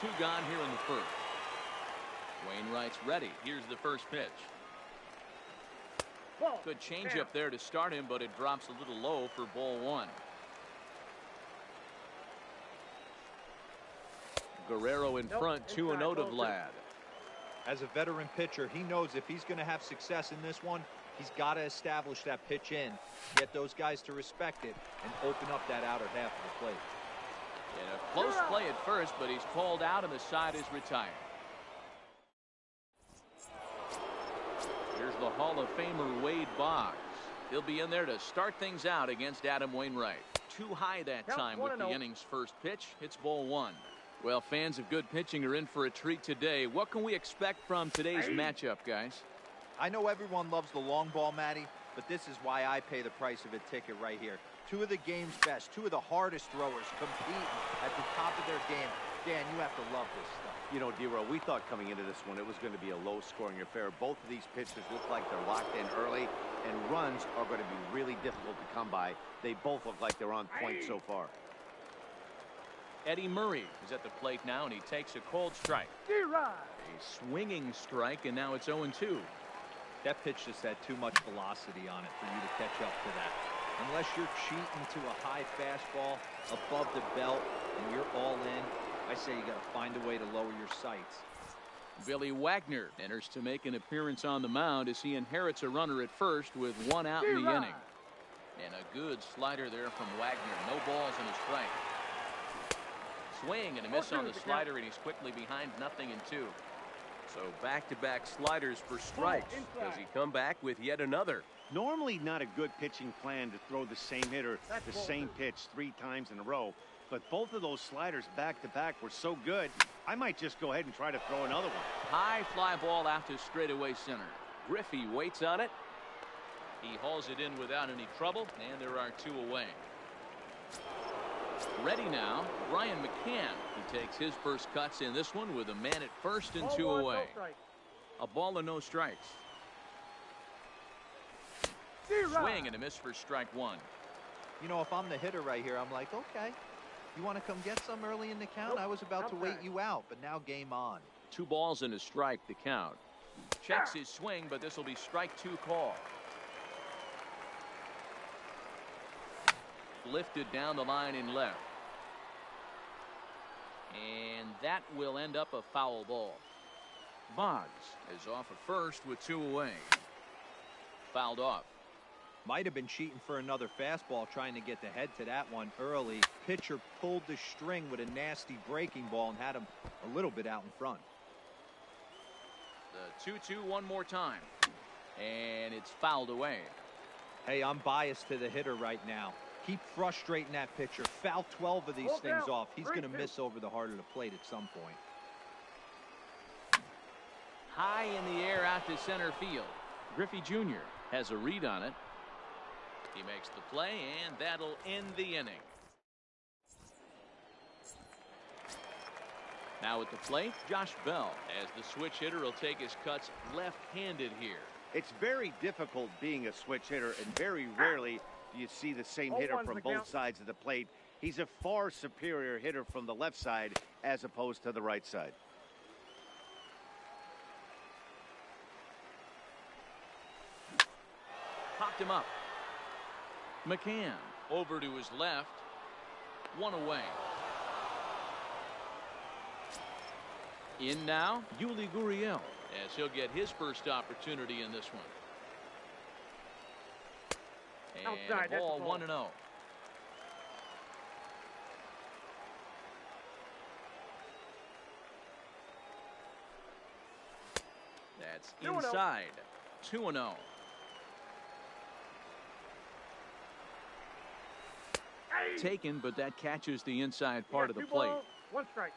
Two gone here in the first. Wainwright's ready. Here's the first pitch. Good changeup there to start him, but it drops a little low for ball one. Guerrero in front, 2-0 to Vlad. As a veteran pitcher, he knows if he's going to have success in this one, he's got to establish that pitch in, get those guys to respect it, and open up that outer half of the plate. In a close play at first, but he's called out and the side is retired. Here's the Hall of Famer Wade Boggs. He'll be in there to start things out against Adam Wainwright. Too high that time with the inning's first pitch. It's ball one. Well, fans of good pitching are in for a treat today. What can we expect from today's matchup, guys? I know everyone loves the long ball, Matty, but this is why I pay the price of a ticket right here. Two of the game's best, two of the hardest throwers competing at the top of their game. Dan, you have to love this stuff. You know, D-Row, we thought coming into this one it was going to be a low-scoring affair. Both of these pitchers look like they're locked in early, and runs are going to be really difficult to come by. They both look like they're on point so far. Eddie Murray is at the plate now, and he takes a cold strike. A swinging strike, and now it's 0-2. That pitch just had too much velocity on it for you to catch up to that. Unless you're cheating to a high fastball above the belt and you're all in, I say you got to find a way to lower your sights. Billy Wagner enters to make an appearance on the mound as he inherits a runner at first with one out in the inning. And a good slider there from Wagner. No balls and a strike. Swing and a miss on the slider, and he's quickly behind 0-2. So back-to-back sliders for strikes. Does he come back with yet another? Normally not a good pitching plan to throw the same hitter the same pitch 3 times in a row. But both of those sliders back-to-back were so good, I might just go ahead and try to throw another one. High fly ball out to straightaway center. Griffey waits on it. He hauls it in without any trouble, and there are 2 away. Ready now, Brian McCann. He takes his first cuts in this one with a man at first and 2 away. A ball and no strikes. Swing and a miss for strike 1. You know, if I'm the hitter right here, I'm like, okay, you want to come get some early in the count? I was about to wait you out, but now game on. 2 balls and a strike to count. Checks his swing, but this will be strike 2 call. Lifted down the line in left. And that will end up a foul ball. Boggs is off at first with 2 away. Fouled off. Might have been cheating for another fastball, trying to get the head to that one early. Pitcher pulled the string with a nasty breaking ball and had him a little bit out in front. The 2-2 one more time. And it's fouled away. Hey, I'm biased to the hitter right now. Keep frustrating that pitcher. Foul 12 of these things off. He's going to miss over the heart of the plate at some point. High in the air out to center field. Griffey Jr. has a read on it. He makes the play, and that'll end the inning. Now at the plate, Josh Bell, as the switch hitter will take his cuts left-handed here. It's very difficult being a switch hitter, and very rarely do you see the same hitter from both sides of the plate. He's a far superior hitter from the left side as opposed to the right side. Popped him up. McCann over to his left. 1 away. In now, Yuli Gurriel, as he'll get his first opportunity in this one. And a ball 1-0. That's inside. 2-0. Taken, but that catches the inside part of the plate. 1 strike.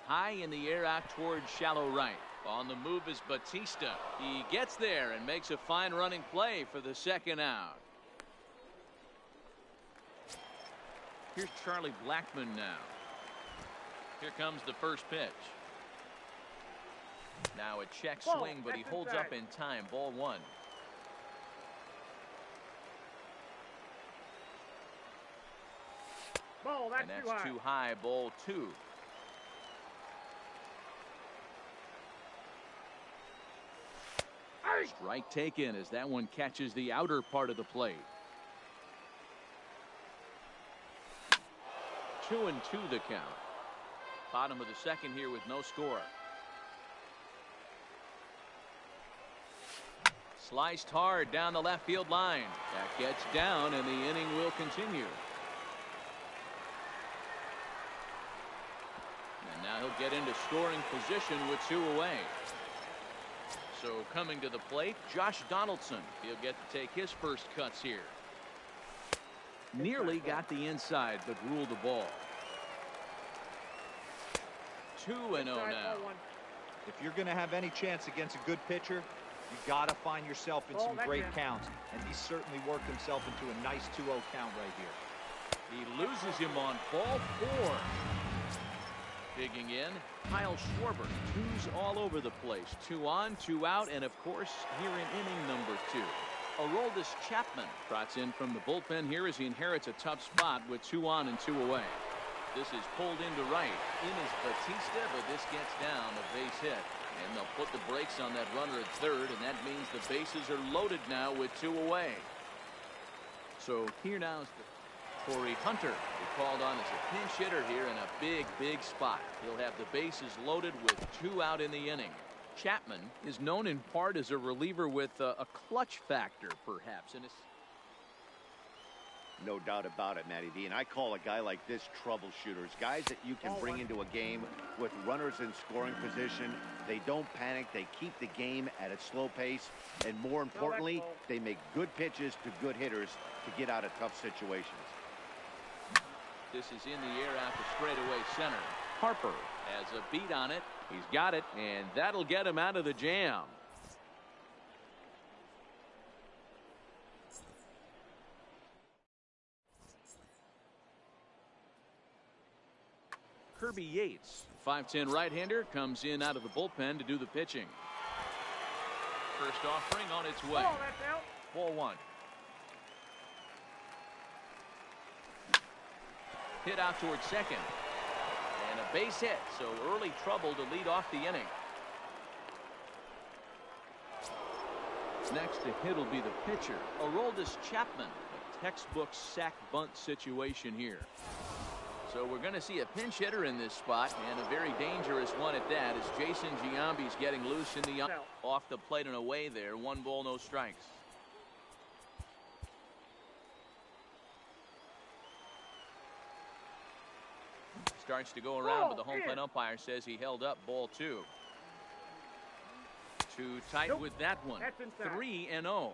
High in the air out towards shallow right. On the move is Batista. He gets there and makes a fine running play for the second out. Here's Charlie Blackmon now. Here comes the first pitch. Now a check swing, but he holds up in time. Ball 1. Ball, and that's too high. Ball 2. Strike taken as that one catches the outer part of the plate. 2-2 the count. Bottom of the second here with no score. Sliced hard down the left field line. That gets down and the inning will continue. And now he'll get into scoring position with 2 away. So coming to the plate, Josh Donaldson. He'll get to take his first cuts here. Nearly got the inside, but ruled the ball. 2-0 now. If you're going to have any chance against a good pitcher, you got to find yourself in some great counts. And he certainly worked himself into a nice 2-0 count right here. He loses him on ball 4. Digging in, Kyle Schwarber. 2s all over the place. 2 on, 2 out, and of course, here in inning number 2. Aroldis Chapman trots in from the bullpen here as he inherits a tough spot with 2 on and 2 away. This is pulled into right. In is Batista, but this gets down a base hit. And they'll put the brakes on that runner at third, and that means the bases are loaded now with 2 away. So here now is Corey Hunter, who called on as a pinch hitter here in a big spot. He'll have the bases loaded with 2 out in the inning. Chapman is known in part as a reliever with a clutch factor, perhaps. And no doubt about it, Matty D. And I call a guy like this troubleshooters. Guys that you can bring into a game with runners in scoring position. They don't panic. They keep the game at a slow pace. And more importantly, they make good pitches to good hitters to get out of tough situations. This is in the air out to straightaway center. Harper has a beat on it. He's got it, and that'll get him out of the jam. Kirby Yates, 5'10" right-hander, comes in out of the bullpen to do the pitching. First offering on its way. Ball 1. Hit out towards second. And a base hit, so early trouble to lead off the inning. Next to hit will be the pitcher, Aroldis Chapman. A textbook sack bunt situation here. So we're going to see a pinch hitter in this spot, and a very dangerous one at that, as Jason Giambi's getting loose in the off the plate and away there. 1 ball, no strikes. Starts to go around, but the home plate umpire says he held up. Ball 2. Too tight with that one. 3-0.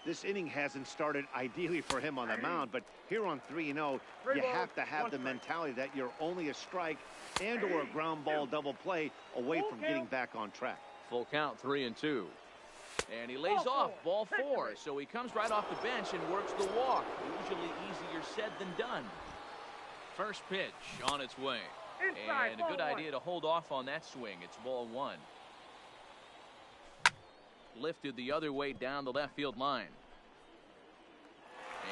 This inning hasn't started ideally for him on the mound, but here on 3-0, you have to have the mentality that you're only a strike and or a ground ball double play away from getting back on track. Full count, 3-2. And he lays off. Ball 4. So he comes right off the bench and works the walk. Usually easier said than done. First pitch on its way. And a good idea to hold off on that swing. It's ball 1. Lifted the other way down the left field line.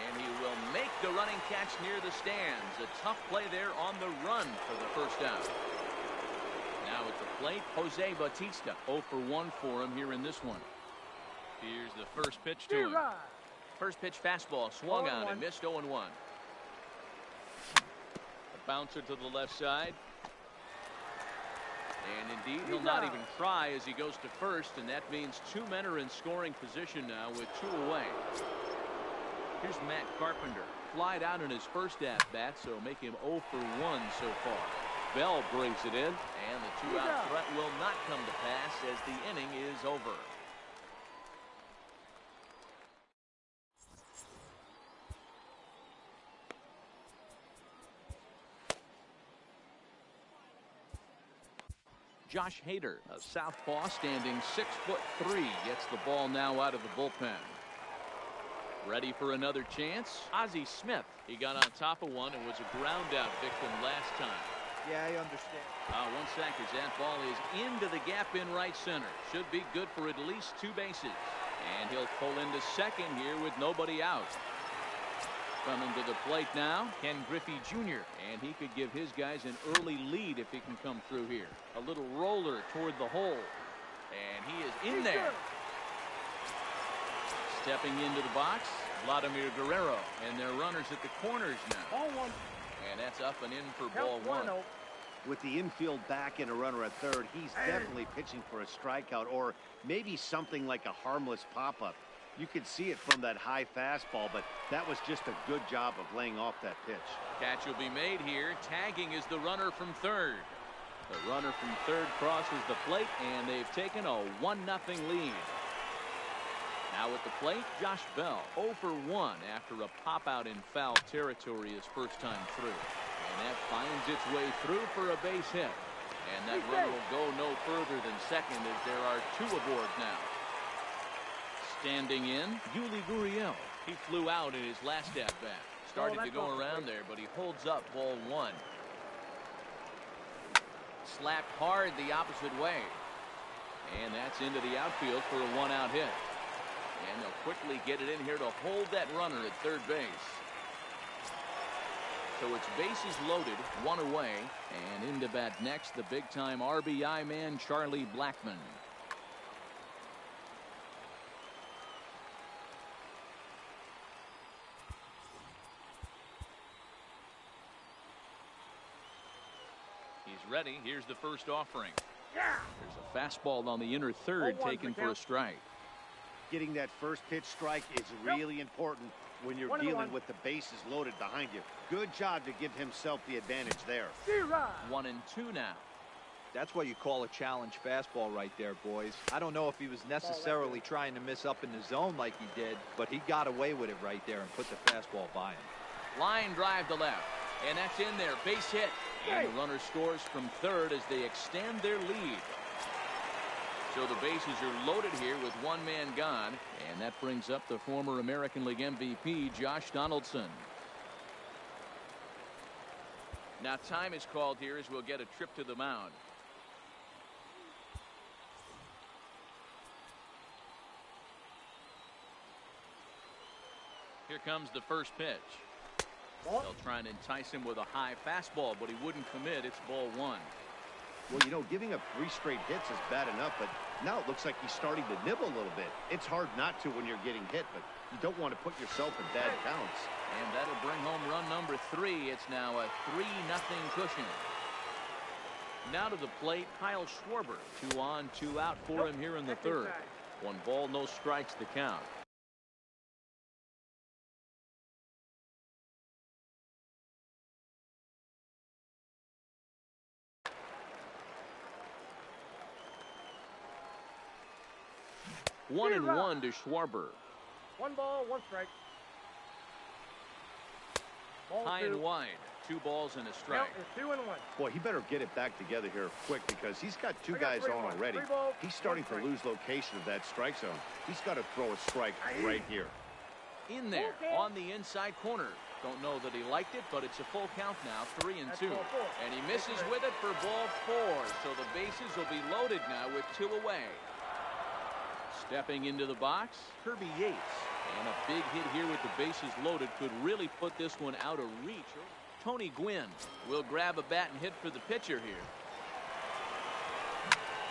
And he will make the running catch near the stands. A tough play there on the run for the first out. Now at the plate, Jose Batista. 0 for 1 for him here in this one. Here's the first pitch to him. First pitch fastball swung on and missed. 0-1. A bouncer to the left side. And indeed, he'll not even try as he goes to first, and that means 2 men are in scoring position now with 2 away. Here's Matt Carpenter. Flied out in his first at-bat, so make him 0 for 1 so far. Bell brings it in, and the 2-out threat will not come to pass as the inning is over. Josh Hader, a southpaw standing 6'3", gets the ball now out of the bullpen. Ready for another chance? Ozzie Smith. He got on top of one and was a ground out victim last time. Yeah, I understand. 1 second. That ball is into the gap in right center. Should be good for at least 2 bases. And he'll pull into second here with nobody out. Coming to the plate now, Ken Griffey Jr. And he could give his guys an early lead if he can come through here. A little roller toward the hole. And he is in there. Stepping into the box, Vladimir Guerrero. And they're runners at the corners now. Ball one. And that's up and in for ball one. With the infield back and a runner at third, he's definitely pitching for a strikeout or maybe something like a harmless pop-up. You could see it from that high fastball, but that was just a good job of laying off that pitch. Catch will be made here. Tagging is the runner from third. The runner from third crosses the plate, and they've taken a 1-0 lead. Now at the plate, Josh Bell 0 for 1 after a pop-out in foul territory his first time through. And that finds its way through for a base hit. And that runner will go no further than second as there are two aboard now. Standing in, Yuli Gurriel. He flew out in his last at-bat. Started to go around there, but he holds up ball one. Slapped hard the opposite way. And that's into the outfield for a one-out hit. And they'll quickly get it in here to hold that runner at third base. So it's bases loaded, one away, and into bat next, the big-time RBI man, Charlie Blackmon. He's ready. Here's the first offering. There's a fastball on the inner third taken for a strike. Getting that first pitch strike is really important when you're dealing with the bases loaded behind you. Good job to give himself the advantage there. 1-2 now. That's what you call a challenge fastball right there, boys. I don't know if he was necessarily trying to miss up in the zone like he did, but he got away with it right there and put the fastball by him. Line drive to left, and that's in there. Base hit. And the runner scores from third as they extend their lead. So the bases are loaded here with one man gone, and that brings up the former American League MVP, Josh Donaldson. Now time is called here as we'll get a trip to the mound. Here comes the first pitch. They'll try and entice him with a high fastball, but he wouldn't commit. It's ball one. Well, you know, giving up 3 straight hits is bad enough, but now it looks like he's starting to nibble a little bit. It's hard not to when you're getting hit, but you don't want to put yourself in bad counts. And that'll bring home run number 3. It's now a 3-0 cushion. Now to the plate, Kyle Schwarber. 2 on, 2 out for him here in the third. 1 ball, no strikes to count. One and one to Schwarber. 1 ball, 1 strike. High and wide. 2 balls and a strike. It's 2-1. Boy, he better get it back together here quick because he's got 2 guys on already. He's starting to lose location of that strike zone. He's got to throw a strike right here. In there on the inside corner. Don't know that he liked it, but it's a full count now, 3-2. And he misses with it for ball 4. So the bases will be loaded now with 2 away. Stepping into the box, Kirby Yates. And a big hit here with the bases loaded could really put this one out of reach. Tony Gwynn will grab a bat and hit for the pitcher here.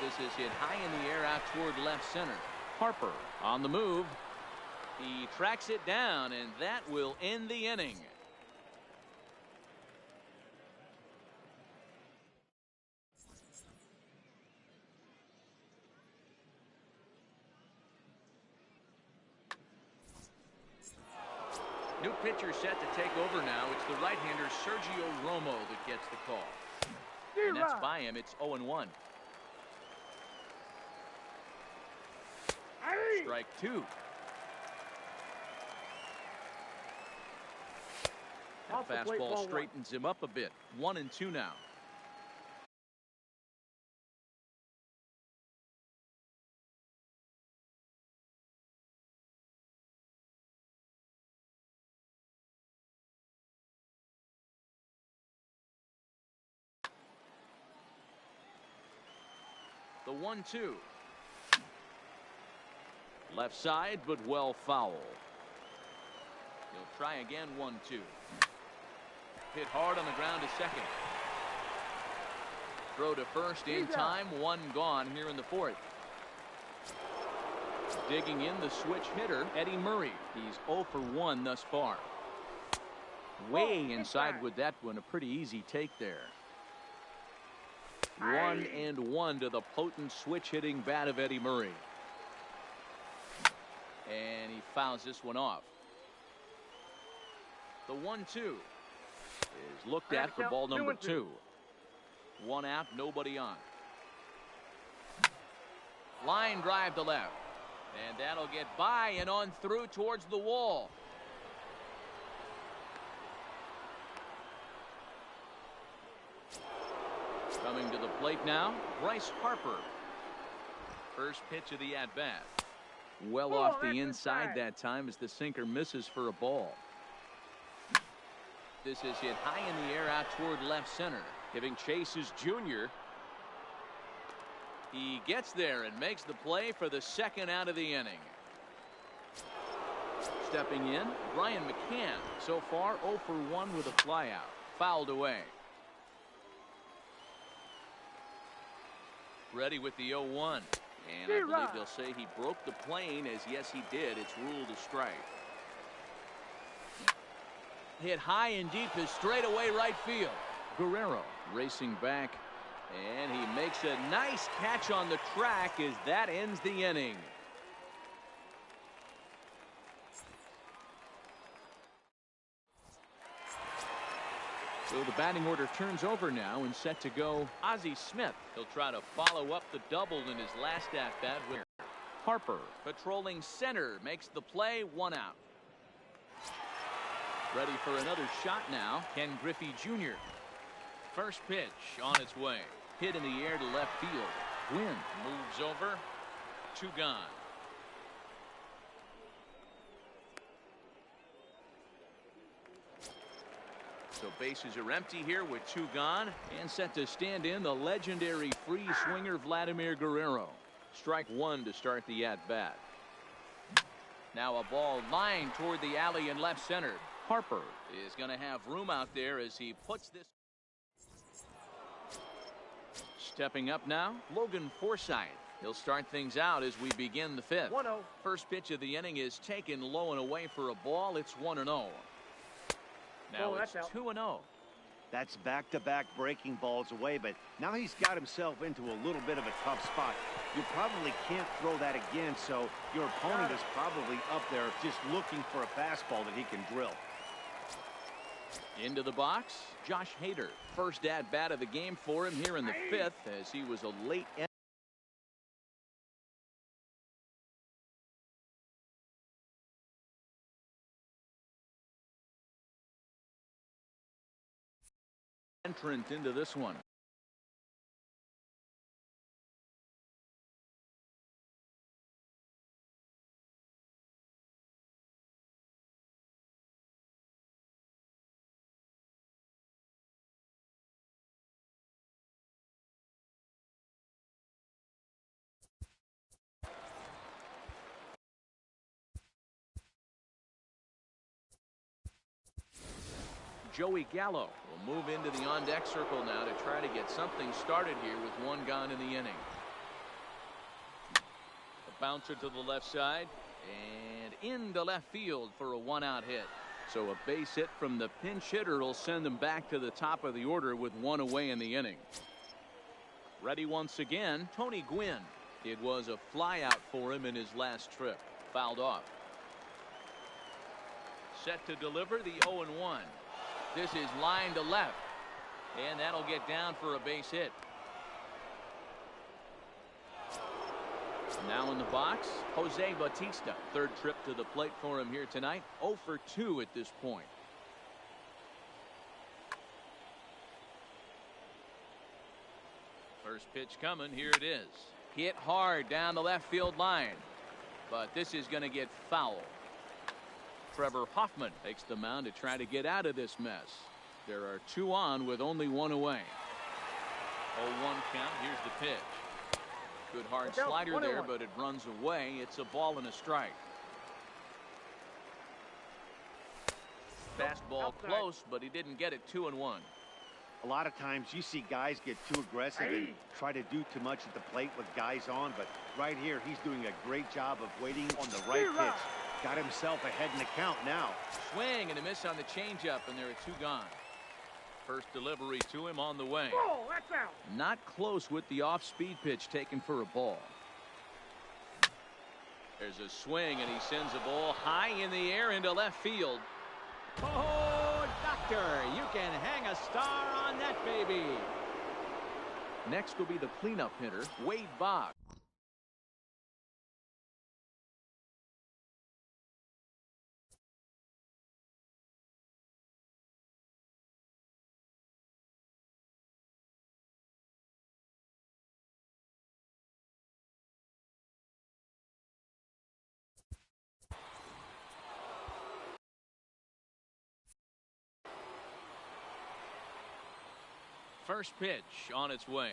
This is hit high in the air out toward left center. Harper on the move. He tracks it down, and that will end the inning. New pitcher set to take over now. It's the right-hander Sergio Romo that gets the call. And that's by him. It's 0-1. Strike 2. That fastball straightens him up a bit. 1-2 now. The 1-2. Left side, but well foul. He'll try again, 1-2. Hit hard on the ground to second. Throw to first in time. One gone here in the fourth. Digging in the switch hitter, Eddie Murray. He's 0 for 1 thus far. Way inside with that one. A pretty easy take there. 1-1 to the potent switch hitting bat of Eddie Murray. And he fouls this one off. The 1-2 is looked at for ball number 2. 1 out, nobody on. Line drive to left. And that'll get by and on through towards the wall. Coming to the plate now, Bryce Harper. First pitch of the at-bat. Well off the inside that time as the sinker misses for a ball. This is hit high in the air out toward left center. Giving chase is Junior. He gets there and makes the play for the second out of the inning. Stepping in, Brian McCann. So far 0 for 1 with a flyout. Fouled away. Ready with the 0-1. And I believe they'll say he broke the plane, as yes he did. It's ruled a strike. Hit high and deep is straightaway right field. Guerrero racing back, and he makes a nice catch on the track as that ends the inning. So the batting order turns over now and set to go Ozzie Smith. He'll try to follow up the double in his last at-bat with Harper. Patrolling center makes the play, 1 out. Ready for another shot now, Ken Griffey Jr. First pitch on its way. Hit in the air to left field. Gwynn moves over. 2 gone. So bases are empty here with 2 gone, and set to stand in the legendary free swinger Vladimir Guerrero. Strike 1 to start the at-bat. Now a ball lined toward the alley in left center. Harper is going to have room out there as he puts this. Stepping up now, Logan Forsythe. He'll start things out as we begin the 5th. 1-0. First pitch of the inning is taken low and away for a ball. It's 1-0. Now it's 2-0. That's back-to-back breaking balls away, but now he's got himself into a little bit of a tough spot. You probably can't throw that again, so your opponent is probably up there just looking for a fastball that he can drill. Into the box, Josh Hader. First at-bat of the game for him here in the 5th, as he was a late entrant into this one. Joey Gallo will move into the on-deck circle now to try to get something started here with 1 gone in the inning. A bouncer to the left side and into left field for a 1-out hit. So a base hit from the pinch hitter will send them back to the top of the order with 1 away in the inning. Ready once again, Tony Gwynn. It was a flyout for him in his last trip. Fouled off. Set to deliver the 0-1. This is line to left, and that'll get down for a base hit. Now in the box, Jose Bautista. Third trip to the plate for him here tonight. 0 for 2 at this point. First pitch coming. Here it is. Hit hard down the left field line, but this is going to get foul. Trevor Hoffman takes the mound to try to get out of this mess. There are 2 on with only 1 away. 0-1 count. Here's the pitch. Good hard slider there, but it runs away. It's a ball and a strike. Fastball close, but he didn't get it. 2-1. A lot of times you see guys get too aggressive and try to do too much at the plate with guys on, but right here he's doing a great job of waiting on the right pitch. Got himself ahead in the count now. Swing and a miss on the changeup, and there are 2 gone. First delivery to him on the way. Oh, that's out. Not close with the off-speed pitch taken for a ball. There's a swing, and he sends a ball high in the air into left field. Oh, doctor, you can hang a star on that baby. Next will be the cleanup hitter, Wade Boggs. First pitch on its way.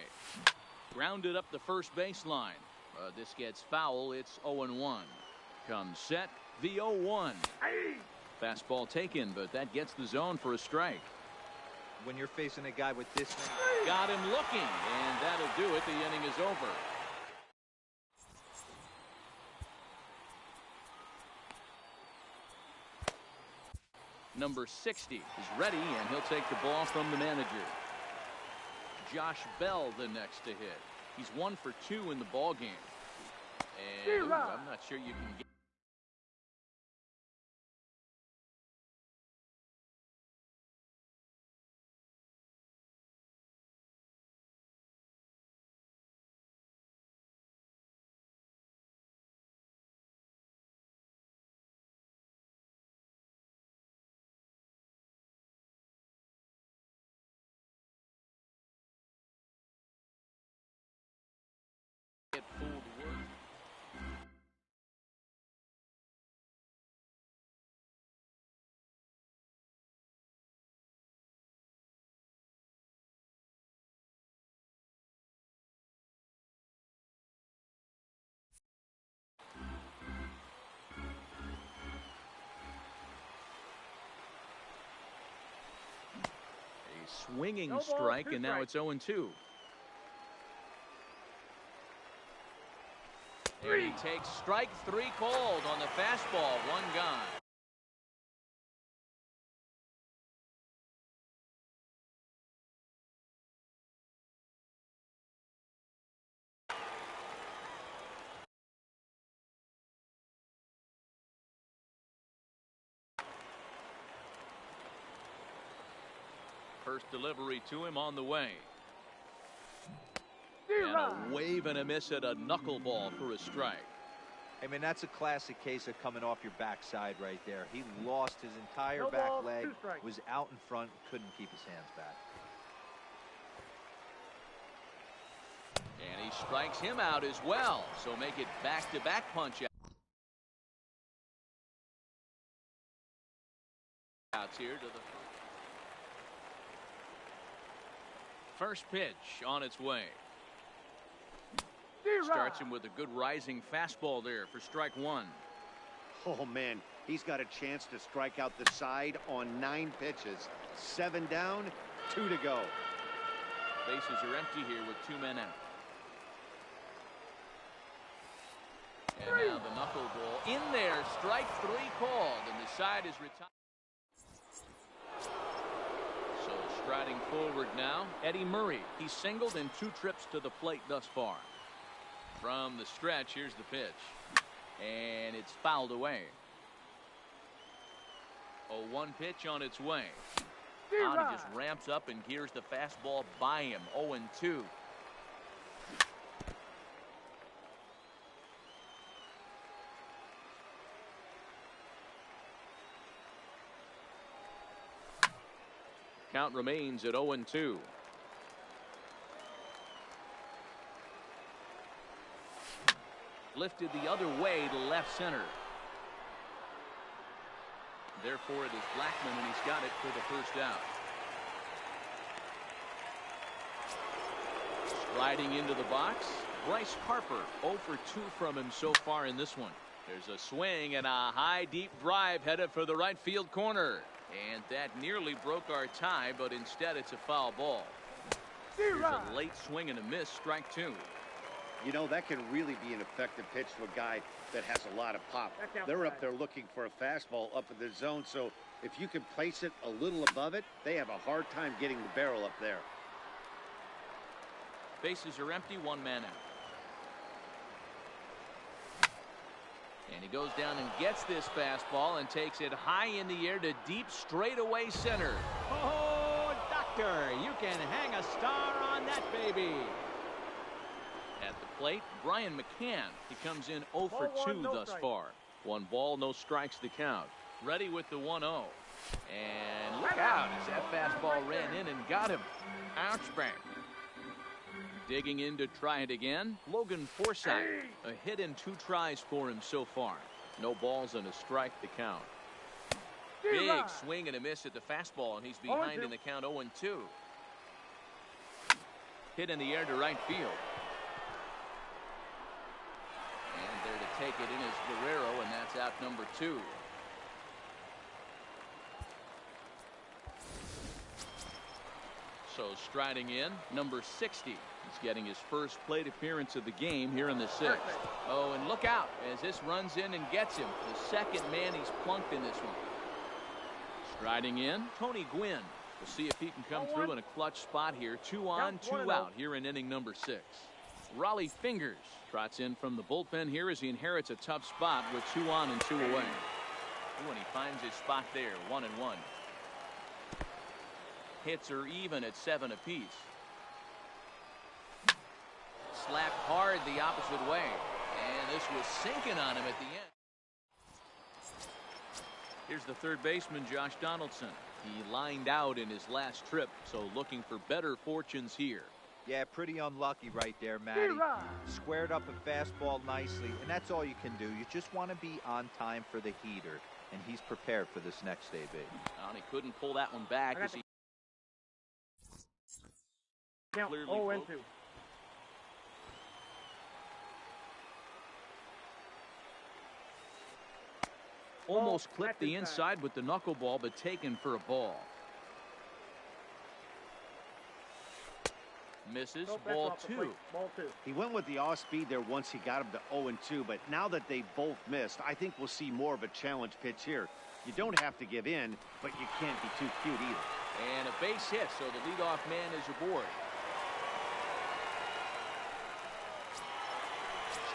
Grounded up the first baseline. This gets foul. It's 0-1. Comes set. The 0-1. Fastball taken, but that gets the zone for a strike. When you're facing a guy with this many. Got him looking, and that'll do it. The inning is over. Number 60 is ready, and he'll take the ball from the manager. Josh Bell the next to hit. He's 1 for 2 in the ball game. And I'm not sure you can get. Swinging strike, and now it's 0-2. There he takes strike 3 called on the fastball. 1 gone. First delivery to him on the way. And a wave and a miss at a knuckleball for a strike. I mean, that's a classic case of coming off your backside right there. He lost his entire back leg, was out in front, couldn't keep his hands back. And he strikes him out as well. So make it back-to-back punch outs here to the first pitch on its way. Starts him with a good rising fastball there for strike 1. Oh, man, he's got a chance to strike out the side on 9 pitches. 7 down, 2 to go. Bases are empty here with 2 men out. And now the knuckleball in there. Strike 3 called, and the side is retired. So striding forward now, Eddie Murray. He's singled in 2 trips to the plate thus far. From the stretch, here's the pitch. And it's fouled away. 0-1 pitch on its way. Tourny just ramps up and gears the fastball by him. 0-2. Count remains at 0-2. Lifted the other way to left center. Therefore, it is Blackman, and he's got it for the first out. Striding into the box, Bryce Harper. 0 for 2 from him so far in this one. There's a swing and a high, deep drive headed for the right field corner. And that nearly broke our tie, but instead it's a foul ball. Here's a late swing and a miss, strike two. You know, that can really be an effective pitch to a guy that has a lot of pop. They're up there looking for a fastball up in the zone, so if you can place it a little above it, they have a hard time getting the barrel up there. Bases are empty, one man out. And he goes down and gets this fastball and takes it high in the air to deep straightaway center. Oh, doctor, you can hang a star on that baby. At the plate, Brian McCann. He comes in 0 for 2 thus far. 1 ball, no strikes to count. Ready with the 1-0. And look out as that fastball ran in and got him. Ouch bang. Digging in to try it again, Logan Forsythe. A hit in 2 tries for him so far. No balls and a strike to count. Big swing and a miss at the fastball, and he's behind in the count 0-2. Hit in the air to right field. And there to take it in is Guerrero, and that's out number 2. So striding in, number 60. He's getting his first plate appearance of the game here in the 6th. Oh, and look out as this runs in and gets him. The second man he's plunked in this one. Striding in, Tony Gwynn. We'll see if he can come through in a clutch spot here. 2 on, 2 out here in inning number 6. Raleigh Fingers trots in from the bullpen here as he inherits a tough spot with 2 on and 2 away. Ooh, and he finds his spot there, 1-1. Hits are even at 7 apiece. Slapped hard the opposite way, and this was sinking on him at the end. Here's the third baseman, Josh Donaldson. He lined out in his last trip, so looking for better fortunes here. Yeah, pretty unlucky right there, Matty. Squared up a fastball nicely, and that's all you can do. You just want to be on time for the heater, and he's prepared for this next AB. And he couldn't pull that one back as he clearly 0-2. almost clipped the inside with the knuckleball, but taken for a ball. Misses, ball 2. He went with the off speed there once he got him to 0-2, but now that they both missed, I think we'll see more of a challenge pitch here. You don't have to give in, but you can't be too cute either. And a base hit, so the leadoff man is aboard.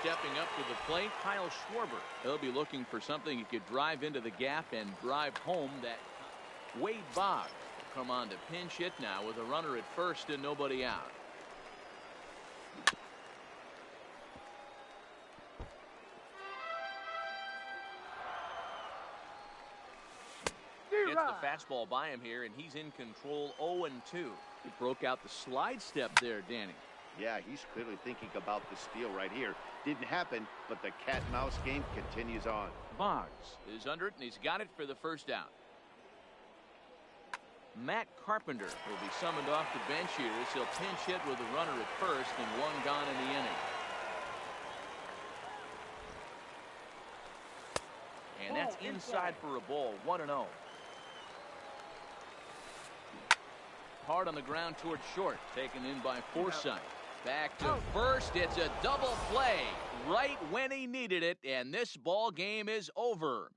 Stepping up to the plate, Kyle Schwarber. He'll be looking for something he could drive into the gap and drive home. That Wade Boggs will come on to pinch hit now with a runner at first and nobody out. Gets the fastball by him here, and he's in control. 0-2. He broke out the slide step there, Danny. Yeah, he's clearly thinking about the steal right here. Didn't happen, but the cat-and-mouse game continues on. Boggs is under it, and he's got it for the first out. Matt Carpenter will be summoned off the bench here as he'll pinch hit with a runner at first and 1 gone in the inning. And that's inside for a ball, 1-0. Hard on the ground towards short, taken in by Forsythe. Back to first. It's a double play right when he needed it, and this ball game is over.